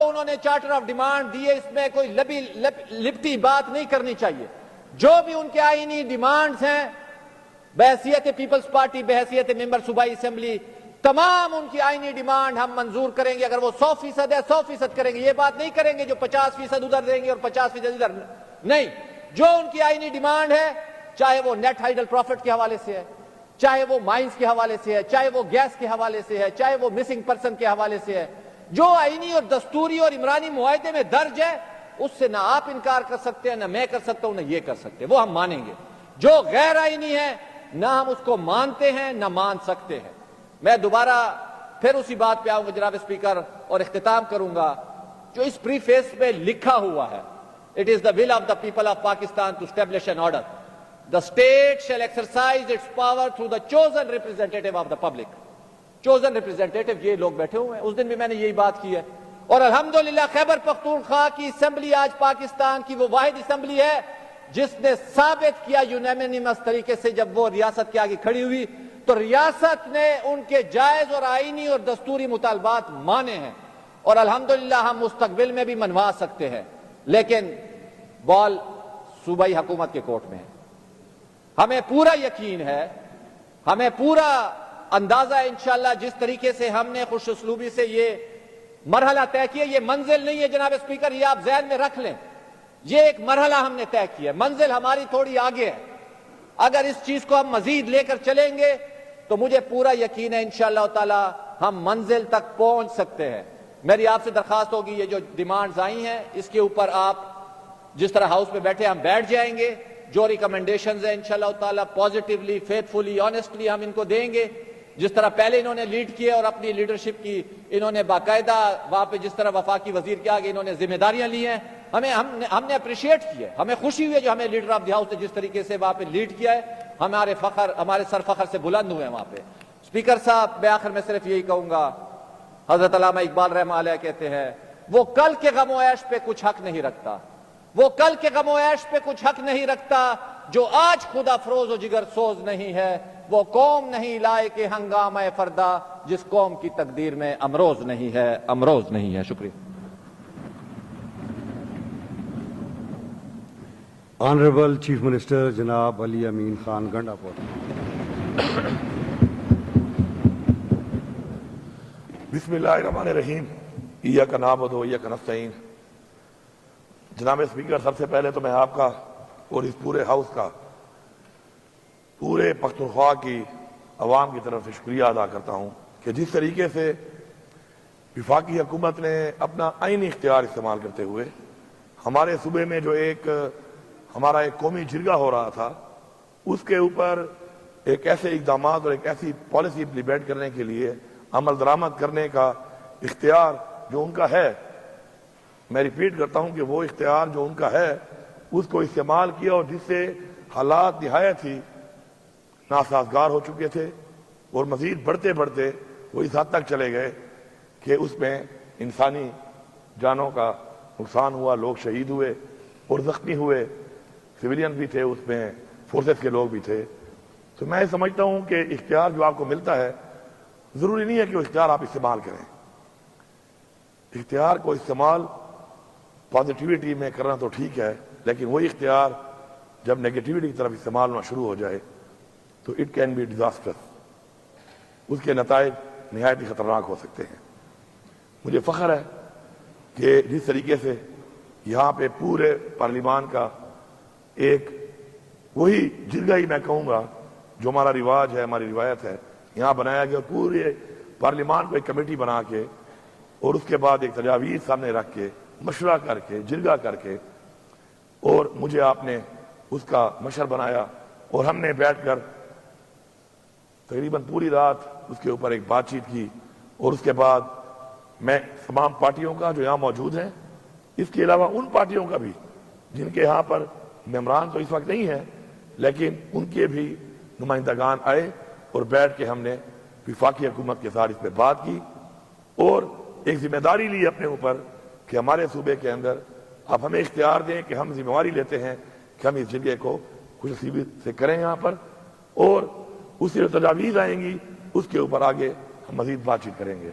انہوں نے charter of demand دیے، اس میں کوئی لپٹی بات نہیں کرنی چاہیے. جو بھی ان کے آئینی ڈیمانڈز ہیں بحیثیت پیپلز پارٹی، بحیثیت ممبر صوبائی اسمبلی، تمام ان کی آئینی ڈیمانڈ ہم منظور کریں گے. اگر وہ 100% ہے 100% کریں گے. یہ بات نہیں کریں گے جو 50% ادھر دیں گے اور 50% ادھر نہیں. جو ان کی آئینی ڈیمانڈ ہے، چاہے وہ نیٹ ہائیڈل پروفٹ کے حوالے سے ہے، چاہے وہ مائنز کے حوالے سے ہے، چاہے وہ گیس کے حوالے سے ہے، چاہے وہ مسنگ پرسن کے حوالے سے ہے، جو آئینی اور دستوری اور عمرانی معاہدے میں درج ہے اس سے نہ آپ انکار کر سکتے ہیں، نہ میں کر سکتا ہوں، نہ یہ کر سکتے. وہ ہم مانیں گے. جو غیر آئینی ہے نہ ہم اس کو مانتے ہیں نہ مان سکتے ہیں. میں دوبارہ پھر اسی بات پہ آؤں گا جناب اسپیکر اور اختتام کروں گا. جو اس پریفیس میں لکھا ہوا ہے، It is the will of the people of Pakistan to establish an order. The state shall exercise its power through the chosen representative of the public. Chosen representative یہ لوگ بیٹھے ہوئے ہیں. اس دن بھی میں نے یہی بات کی ہے. اور الحمدللہ خیبر پختونخوا کی اسمبلی آج پاکستان کی وہ واحد اسمبلی ہے جس نے ثابت کیا یونانیمس طریقے سے، جب وہ ریاست کے آگے کھڑی ہوئی تو ریاست نے ان کے جائز اور آئینی اور دستوری مطالبات مانے ہیں. اور الحمدللہ ہم مستقبل میں بھی منوا سکتے ہیں. لیکن بال صوبائی حکومت کے کورٹ میں ہے. ہمیں پورا یقین ہے، ہمیں پورا اندازہ ہے انشاءاللہ جس طریقے سے ہم نے خوش اسلوبی سے یہ مرحلہ طے کیا. یہ منزل نہیں ہے جناب اسپیکر، یہ آپ ذہن میں رکھ لیں. یہ ایک مرحلہ ہم نے طے کیا ہے، منزل ہماری تھوڑی آگے ہے. اگر اس چیز کو ہم مزید لے کر چلیں گے تو مجھے پورا یقین ہے انشاءاللہ تعالی ہم منزل تک پہنچ سکتے ہیں. میری آپ سے درخواست ہوگی یہ جو ڈیمانڈز آئی ہیں اس کے اوپر آپ جس طرح ہاؤس میں بیٹھے ہم بیٹھ جائیں گے. جو ریکمنڈیشنز ہیں انشاءاللہ تعالی پازیٹیولی، فیتھفلی، آنیسٹلی ہم ان کو دیں گے. جس طرح پہلے انہوں نے لیڈ کیا اور اپنی لیڈرشپ کی انہوں نے باقاعدہ وہاں پہ جس طرح وفاقی وزیر کے آگے انہوں نے ذمہ داریاں لی ہیں، ہم نے اپریشیٹ کیا. ہمیں خوشی ہوئی ہے جو ہمیں لیڈر آف دی ہاؤس نے جس طریقے سے وہاں پہ لیڈ کیا ہے. ہمارے سر فخر سے بلند ہوئے ہیں وہاں پہ. اسپیکر صاحب میں آخر میں صرف یہی کہوں گا، حضرت علامہ اقبال رحمہ اللہ کہتے ہیں وہ کل کے غم و عیش پہ کچھ حق نہیں رکھتا، وہ کل کے غم و عیش پہ کچھ حق نہیں رکھتا جو آج خود افروز و جگر سوز نہیں ہے. وہ قوم نہیں لائے کہ ہنگامہ فردا جس قوم کی تقدیر میں امروز نہیں ہے، امروز نہیں ہے. شکریہ. آنریبل چیف منسٹر جناب علی امین خان گنڈا پور. بسم اللہ الرحمن الرحیم. ایاک نعبد و ایاک نستعین. جناب اسپیکر، سب سے پہلے تو میں آپ کا اور اس پورے ہاؤس کا پورے پختونخوا کی عوام کی طرف سے شکریہ ادا کرتا ہوں کہ جس طریقے سے وفاقی حکومت نے اپنا آئینی اختیار استعمال کرتے ہوئے ہمارے صوبے میں جو ہمارا ایک قومی جرگہ ہو رہا تھا اس کے اوپر ایک ایسے اقدامات اور ایک ایسی پالیسی امپلیمنٹ کرنے کے لیے عمل درآمد کرنے کا اختیار جو ان کا ہے، میں ریپیٹ کرتا ہوں کہ وہ اختیار جو ان کا ہے اس کو استعمال کیا، اور جس سے حالات نہایت ہی ناسازگار ہو چکے تھے اور مزید بڑھتے بڑھتے وہ اس حد تک چلے گئے کہ اس میں انسانی جانوں کا نقصان ہوا، لوگ شہید ہوئے اور زخمی ہوئے، سویلین بھی تھے اس میں، فورسز کے لوگ بھی تھے. تو میں سمجھتا ہوں کہ اختیار جو آپ کو ملتا ہے ضروری نہیں ہے کہ وہ اختیار آپ استعمال کریں. اختیار کو استعمال پازیٹیوٹی میں کرنا تو ٹھیک ہے، لیکن وہی اختیار جب نیگیٹیوٹی کی طرف استعمال ہونا شروع ہو جائے تو اٹ کین بی ڈیزاسٹر. اس کے نتائج نہایت ہی خطرناک ہو سکتے ہیں. مجھے فخر ہے کہ جس طریقے سے یہاں پہ پورے پارلیمان کا ایک وہی جرگہ ہی میں کہوں گا جو ہمارا رواج ہے، ہماری روایت ہے، یہاں بنایا گیا. پورے پارلیمان کو ایک کمیٹی بنا کے اور اس کے بعد ایک تجاویز سامنے رکھ کے مشورہ کر کے جرگہ کر کے، اور مجھے آپ نے اس کا مشر بنایا اور ہم نے بیٹھ کر تقریباً پوری رات اس کے اوپر ایک بات چیت کی. اور اس کے بعد میں تمام پارٹیوں کا جو یہاں موجود ہیں، اس کے علاوہ ان پارٹیوں کا بھی جن کے یہاں پر ممبران تو اس وقت نہیں ہیں لیکن ان کے بھی نمائندگان آئے اور بیٹھ کے ہم نے وفاقی حکومت کے ساتھ اس پہ بات کی اور ایک ذمہ داری لی اپنے اوپر کہ ہمارے صوبے کے اندر آپ ہمیں اختیار دیں کہ ہم ذمہ داری لیتے ہیں کہ ہم اس جرگے کو خوش نصیبی سے کریں یہاں پر، اور اس سے جو تجاویز آئیں گی اس کے اوپر آگے ہم مزید بات چیت کریں گے.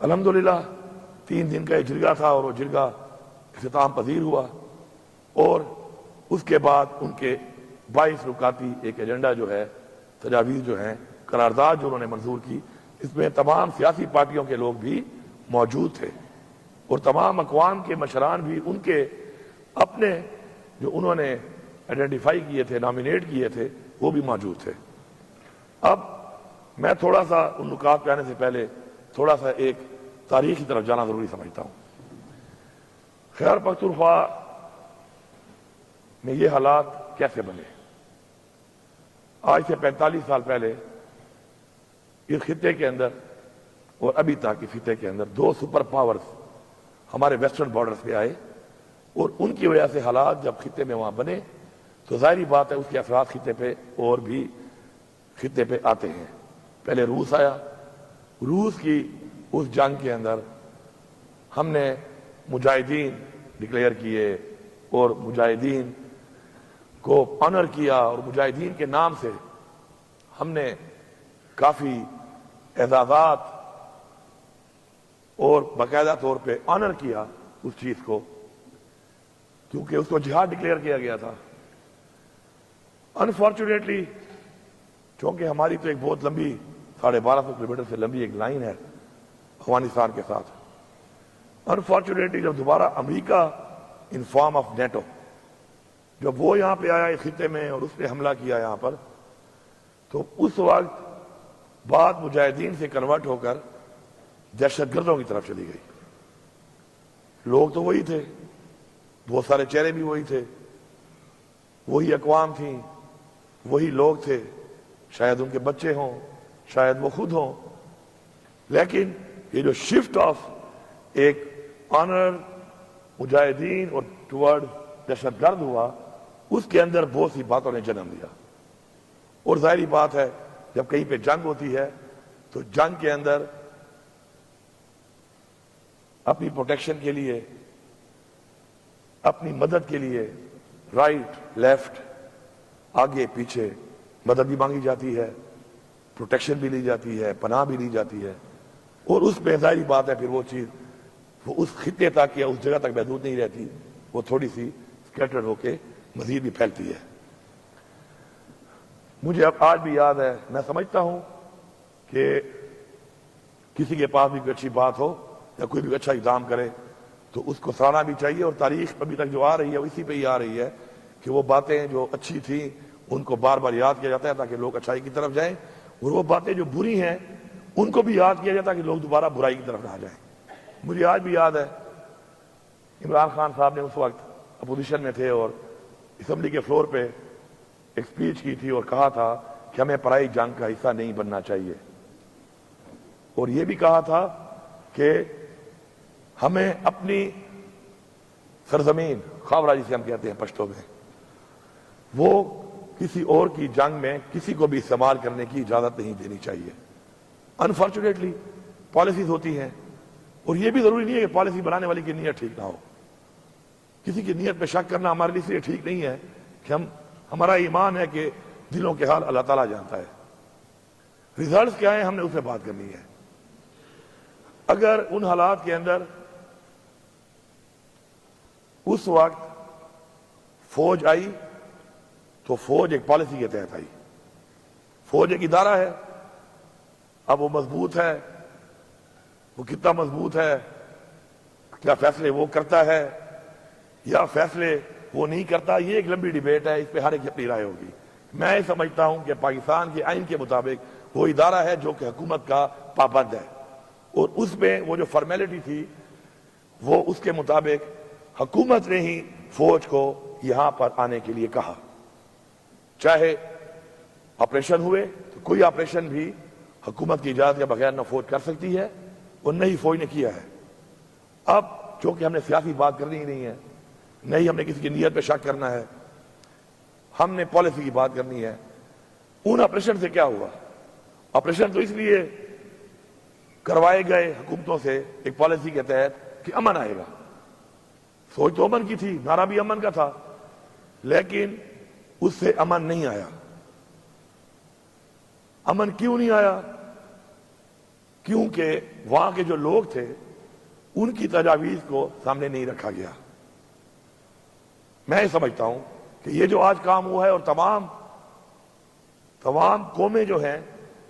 الحمدللہ 3 دن کا یہ جرگہ تھا اور وہ جرگہ اختتام پذیر ہوا، اور اس کے بعد ان کے 22 رکاتی ایک ایجنڈا جو ہے، تجاویز جو ہیں، قرارداد جو انہوں نے منظور کی، اس میں تمام سیاسی پارٹیوں کے لوگ بھی موجود تھے اور تمام اقوام کے مشران بھی ان کے اپنے جو انہوں نے آئیڈینٹیفائی کیے تھے، نامینیٹ کیے تھے، وہ بھی موجود تھے۔ اب میں تھوڑا سا ان نکات پہ آنے سے پہلے تھوڑا سا ایک تاریخ کی طرف جانا ضروری سمجھتا ہوں۔ خیبر پختونخوا میں یہ حالات کیسے بنے؟ آج سے 45 سال پہلے اس خطے کے اندر اور ابھی تک اس خطے کے اندر 2 سپر پاورز ہمارے ویسٹرن بارڈرز پہ آئے، اور ان کی وجہ سے حالات جب خطے میں وہاں بنے تو ظاہری بات ہے اس کے اثرات خطے پہ اور بھی خطے پہ آتے ہیں۔ پہلے روس آیا، روس کی اس جنگ کے اندر ہم نے مجاہدین ڈکلیئر کیے اور مجاہدین کو آنر کیا، اور مجاہدین کے نام سے ہم نے کافی اعزازات اور باقاعدہ طور پہ آنر کیا اس چیز کو، کیونکہ اس کو جہاد ڈکلیئر کیا گیا تھا۔ انفارچونیٹلی چونکہ ہماری تو ایک بہت لمبی 1250 کلومیٹر سے لمبی ایک لائن ہے افغانستان کے ساتھ، انفارچونیٹلی جب دوبارہ امریکہ ان فارم آف نیٹو جب وہ یہاں پہ آیا اس خطے میں اور اس نے حملہ کیا یہاں پر، تو اس وقت بات مجاہدین سے کنورٹ ہو کر دہشت گردوں کی طرف چلی گئی۔ لوگ تو وہی تھے، بہت سارے چہرے بھی وہی تھے، وہی اقوام تھیں، وہی لوگ تھے، شاید ان کے بچے ہوں، شاید وہ خود ہوں، لیکن یہ جو شفٹ آف ایک آنر مجاہدین اور ٹورڈ دہشت گرد ہوا، اس کے اندر بہت سی باتوں نے جنم دیا۔ اور ظاہری بات ہے جب کہیں پہ جنگ ہوتی ہے تو جنگ کے اندر اپنی پروٹیکشن کے لیے، اپنی مدد کے لیے رائٹ لیفٹ آگے پیچھے مدد بھی مانگی جاتی ہے، پروٹیکشن بھی لی جاتی ہے، پناہ بھی لی جاتی ہے، اور اس پہ ظاہری بات ہے پھر وہ چیز وہ اس خطے تک یا اس جگہ تک محدود نہیں رہتی، وہ تھوڑی سی اسکیٹرڈ ہو کے مزید بھی پھیلتی ہے۔ مجھے اب آج بھی یاد ہے، میں سمجھتا ہوں کہ کسی کے پاس بھی کوئی اچھی بات ہو یا کوئی بھی اچھا اقدام کرے تو اس کو سراہنا بھی چاہیے، اور تاریخ ابھی تک جو آ رہی ہے وہ اسی پہ ہی آ رہی ہے کہ وہ باتیں جو اچھی تھیں ان کو بار بار یاد کیا جاتا ہے تاکہ لوگ اچھائی کی طرف جائیں، اور وہ باتیں جو بری ہیں ان کو بھی یاد کیا جاتا ہے کہ لوگ دوبارہ برائی کی طرف نہ جائیں۔ مجھے آج بھی یاد ہے عمران خان صاحب نے اس وقت اپوزیشن میں تھے اور اسمبلی کے فلور پہ ایک سپیچ کی تھی اور کہا تھا کہ ہمیں پرائی جنگ کا حصہ نہیں بننا چاہیے، اور یہ بھی کہا تھا کہ ہمیں اپنی سرزمین خاورہ جسے ہم کہتے ہیں پشتو میں، وہ کسی اور کی جنگ میں کسی کو بھی استعمال کرنے کی اجازت نہیں دینی چاہیے۔ انفارچونیٹلی پالیسیز ہوتی ہیں، اور یہ بھی ضروری نہیں ہے کہ پالیسی بنانے والی کی نیت ٹھیک نہ ہو۔ کسی کی نیت پہ شک کرنا ہمارے لیے اس لیے ٹھیک نہیں ہے کہ ہمارا ایمان ہے کہ دلوں کے حال اللہ تعالیٰ جانتا ہے۔ ریزلٹس کیا ہیں ہم نے اس سے بات کرنی ہے۔ اگر ان حالات کے اندر اس وقت فوج آئی تو فوج ایک پالیسی کے تحت آئی، فوج ایک ادارہ ہے، اب وہ مضبوط ہے، وہ کتنا مضبوط ہے، کیا فیصلے وہ کرتا ہے یا فیصلے وہ نہیں کرتا، یہ ایک لمبی ڈیبیٹ ہے، اس پہ ہر ایک اپنی رائے ہوگی۔ میں یہ سمجھتا ہوں کہ پاکستان کے آئین کے مطابق وہ ادارہ ہے جو کہ حکومت کا پابند ہے، اور اس میں وہ جو فارمیلٹی تھی وہ اس کے مطابق حکومت نے ہی فوج کو یہاں پر آنے کے لیے کہا، چاہے آپریشن ہوئے تو کوئی آپریشن بھی حکومت کی اجازت کے بغیر نہ فوج کر سکتی ہے اور نہ ہی فوج نے کیا ہے۔ اب چونکہ ہم نے سیاسی بات کرنی ہی نہیں ہے، نہ ہی ہم نے کسی کی نیت پہ شک کرنا ہے، ہم نے پالیسی کی بات کرنی ہے۔ ان آپریشن سے کیا ہوا؟ آپریشن تو اس لیے کروائے گئے حکومتوں سے ایک پالیسی کے تحت کہ امن آئے گا، سوچ تو امن کی تھی، نعرہ بھی امن کا تھا، لیکن اس سے امن نہیں آیا۔ امن کیوں نہیں آیا؟ کیونکہ وہاں کے جو لوگ تھے ان کی تجاویز کو سامنے نہیں رکھا گیا. میں سمجھتا ہوں کہ یہ جو آج کام ہوا ہے اور تمام قومیں جو ہیں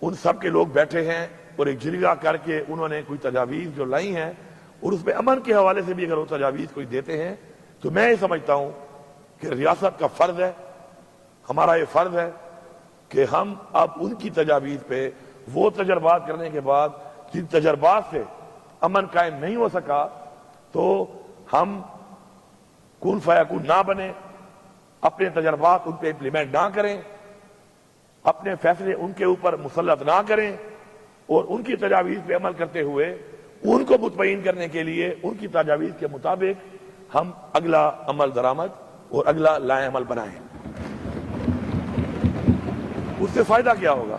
ان سب کے لوگ بیٹھے ہیں اور ایک جرگہ کر کے انہوں نے کوئی تجاویز جو لائی ہیں اور اس میں امن کے حوالے سے بھی اگر وہ تجاویز کوئی دیتے ہیں تو میں یہ سمجھتا ہوں کہ ریاست کا فرض ہے, ہمارا یہ فرض ہے کہ ہم اب ان کی تجاویز پہ وہ تجربات کرنے کے بعد جن تجربات سے امن قائم نہیں ہو سکا تو ہم کن فیکون نہ بنے, اپنے تجربات ان پہ امپلیمنٹ نہ کریں, اپنے فیصلے ان کے اوپر مسلط نہ کریں اور ان کی تجاویز پہ عمل کرتے ہوئے ان کو مطمئن کرنے کے لیے ان کی تجاویز کے مطابق ہم اگلا عمل درآمد اور اگلا لائے عمل بنائیں. اس سے فائدہ کیا ہوگا؟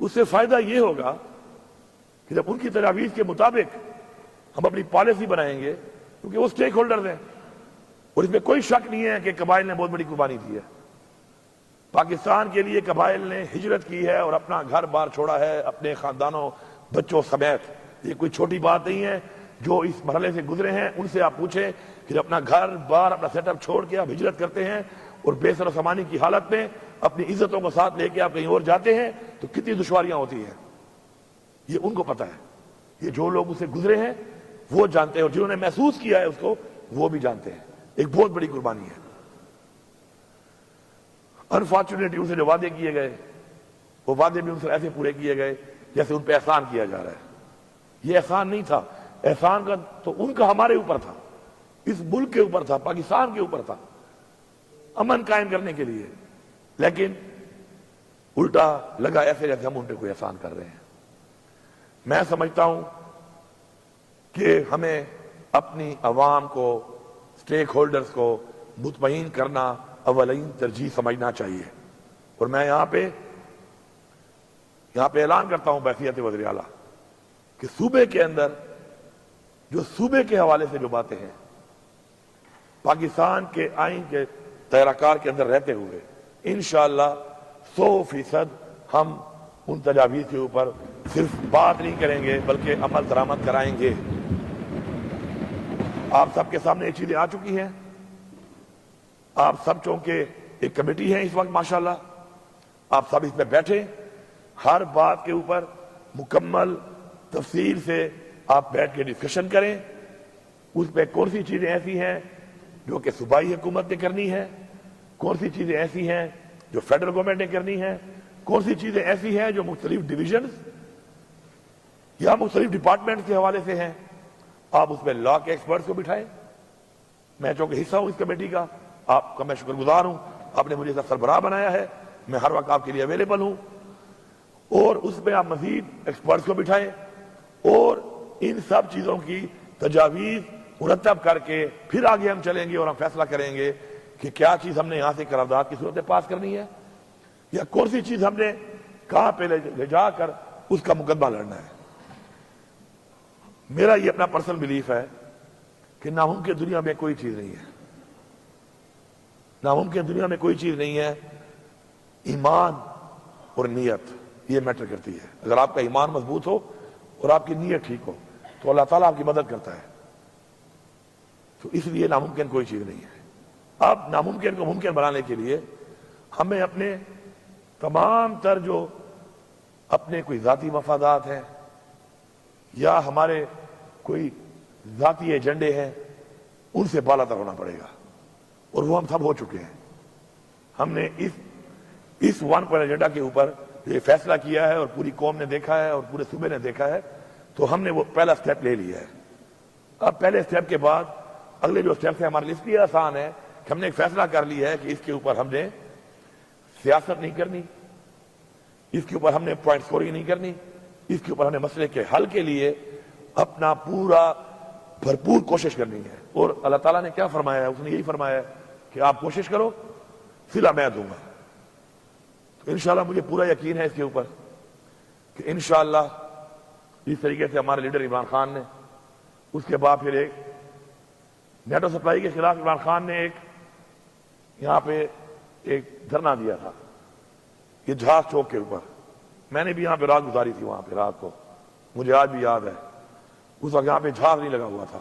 اس سے فائدہ یہ ہوگا کہ جب ان کی تجاویز کے مطابق ہم اپنی پالیسی بنائیں گے, کیونکہ وہ سٹیک ہولڈرز ہیں اور اس میں کوئی شک نہیں ہے کہ قبائل نے بہت بڑی قربانی دی ہے. پاکستان کے لیے قبائل نے ہجرت کی ہے اور اپنا گھر بار چھوڑا ہے اپنے خاندانوں بچوں سمیت. یہ کوئی چھوٹی بات نہیں ہے. جو اس مرحلے سے گزرے ہیں ان سے آپ پوچھیں کہ جب اپنا گھر بار اپنا سیٹ اپ چھوڑ کے آپ ہجرت کرتے ہیں اور بے سر و سامانی کی حالت میں اپنی عزتوں کو ساتھ لے کے آپ کہیں اور جاتے ہیں تو کتنی دشواریاں ہوتی ہیں. یہ ان کو پتہ ہے. یہ جو لوگ اسے گزرے ہیں وہ جانتے ہیں اور جنہوں نے محسوس کیا ہے اس کو وہ بھی جانتے ہیں. ایک بہت بڑی قربانی ہے. انفارچونیٹلی ان سے جو وعدے کیے گئے وہ وعدے بھی ان سے ایسے پورے کیے گئے جیسے ان پہ احسان کیا جا رہا ہے. یہ احسان نہیں تھا. احسان کا تو ان کا ہمارے اوپر تھا, اس ملک کے اوپر تھا, پاکستان کے اوپر تھا, امن قائم کرنے کے لیے. لیکن الٹا لگا ایسے جیسے ہم ان پہ کوئی احسان کر رہے ہیں. میں سمجھتا ہوں کہ ہمیں اپنی عوام کو, سٹیک ہولڈرز کو مطمئن کرنا اولین ترجیح سمجھنا چاہیے. اور میں یہاں پہ اعلان کرتا ہوں بحیثیت وزیر اعلیٰ کہ صوبے کے اندر جو صوبے کے حوالے سے جو باتیں ہیں پاکستان کے آئین کے دائرہ کار کے اندر رہتے ہوئے انشاءاللہ 100% ہم ان تجاویز کے اوپر صرف بات نہیں کریں گے بلکہ عمل درآمد کرائیں گے. آپ سب کے سامنے یہ چیزیں آ چکی ہیں. آپ سب چونکہ ایک کمیٹی ہے اس وقت ماشاءاللہ, آپ سب اس میں بیٹھے, ہر بات کے اوپر مکمل تفصیل سے آپ بیٹھ کے ڈسکشن کریں. اس پہ کون سی چیزیں ایسی ہیں جو کہ صوبائی حکومت نے کرنی ہے, کون سی چیزیں ایسی ہیں جو فیڈرل گورنمنٹ نے کرنی ہے, کون سی چیزیں ایسی ہیں جو مختلف ڈویژنز یا مختلف ڈپارٹمنٹ کے حوالے سے ہیں. آپ اس میں لا کے ایکسپرٹس کو بٹھائیں. میں چونکہ حصہ ہوں اس کمیٹی کا, آپ کا میں شکر گزار ہوں, آپ نے مجھے سربراہ بنایا ہے, میں ہر وقت آپ کے لیے اویلیبل ہوں. اور اس میں آپ مزید ایکسپرٹس کو بٹھائیں اور ان سب چیزوں کی تجاویز مرتب کر کے پھر آگے ہم چلیں گے اور ہم فیصلہ کریں گے کہ کیا چیز ہم نے یہاں سے قرارداد کی صورت میں پاس کرنی ہے یا کون سی چیز ہم نے کہاں پہ لے جا کر اس کا مقدمہ لڑنا ہے. میرا یہ اپنا پرسنل بلیف ہے کہ ناممکن دنیا میں کوئی چیز نہیں ہے, ناممکن دنیا میں کوئی چیز نہیں ہے. ایمان اور نیت یہ میٹر کرتی ہے. اگر آپ کا ایمان مضبوط ہو اور آپ کی نیت ٹھیک ہو تو اللہ تعالیٰ آپ کی مدد کرتا ہے. تو اس لیے ناممکن کوئی چیز نہیں ہے. اب ناممکن کو ممکن بنانے کے لیے ہمیں اپنے تمام تر جو اپنے کوئی ذاتی مفادات ہیں یا ہمارے کوئی ذاتی ایجنڈے ہیں ان سے بالا تر ہونا پڑے گا, اور وہ ہم سب ہو چکے ہیں. ہم نے اس ون پوائنٹ ایجنڈا کے اوپر یہ فیصلہ کیا ہے اور پوری قوم نے دیکھا ہے اور پورے صوبے نے دیکھا ہے, تو ہم نے وہ پہلا سٹیپ لے لیا ہے. اب پہلے سٹیپ کے بعد اگلے جو سٹیپ ہے ہمارے لیے اس لیے آسان ہے کہ ہم نے ایک فیصلہ کر لیا ہے کہ اس کے اوپر ہم نے سیاست نہیں کرنی, اس کے اوپر ہم نے پوائنٹ سکورنگ نہیں کرنی, اس کے اوپر ہم نے مسئلے کے حل کے لیے اپنا پورا بھرپور کوشش کرنی ہے. اور اللہ تعالیٰ نے کیا فرمایا ہے, اس نے یہی فرمایا ہے کہ آپ کوشش کرو صلہ میں دوں گا. تو انشاءاللہ مجھے پورا یقین ہے اس کے اوپر کہ انشاءاللہ اس طریقے سے ہمارے لیڈر عمران خان نے, اس کے بعد پھر ایک نیٹو سپلائی کے خلاف عمران خان نے ایک یہاں پہ ایک دھرنا دیا تھا یہ جہاز چوک کے اوپر. میں نے بھی یہاں پہ رات گزاری تھی وہاں پہ رات کو, مجھے آج بھی یاد ہے. اس وقت یہاں پہ جھاگ نہیں لگا ہوا تھا،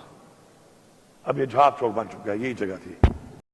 اب یہ جھاگ چوک بن چکا ہے، یہی جگہ تھی۔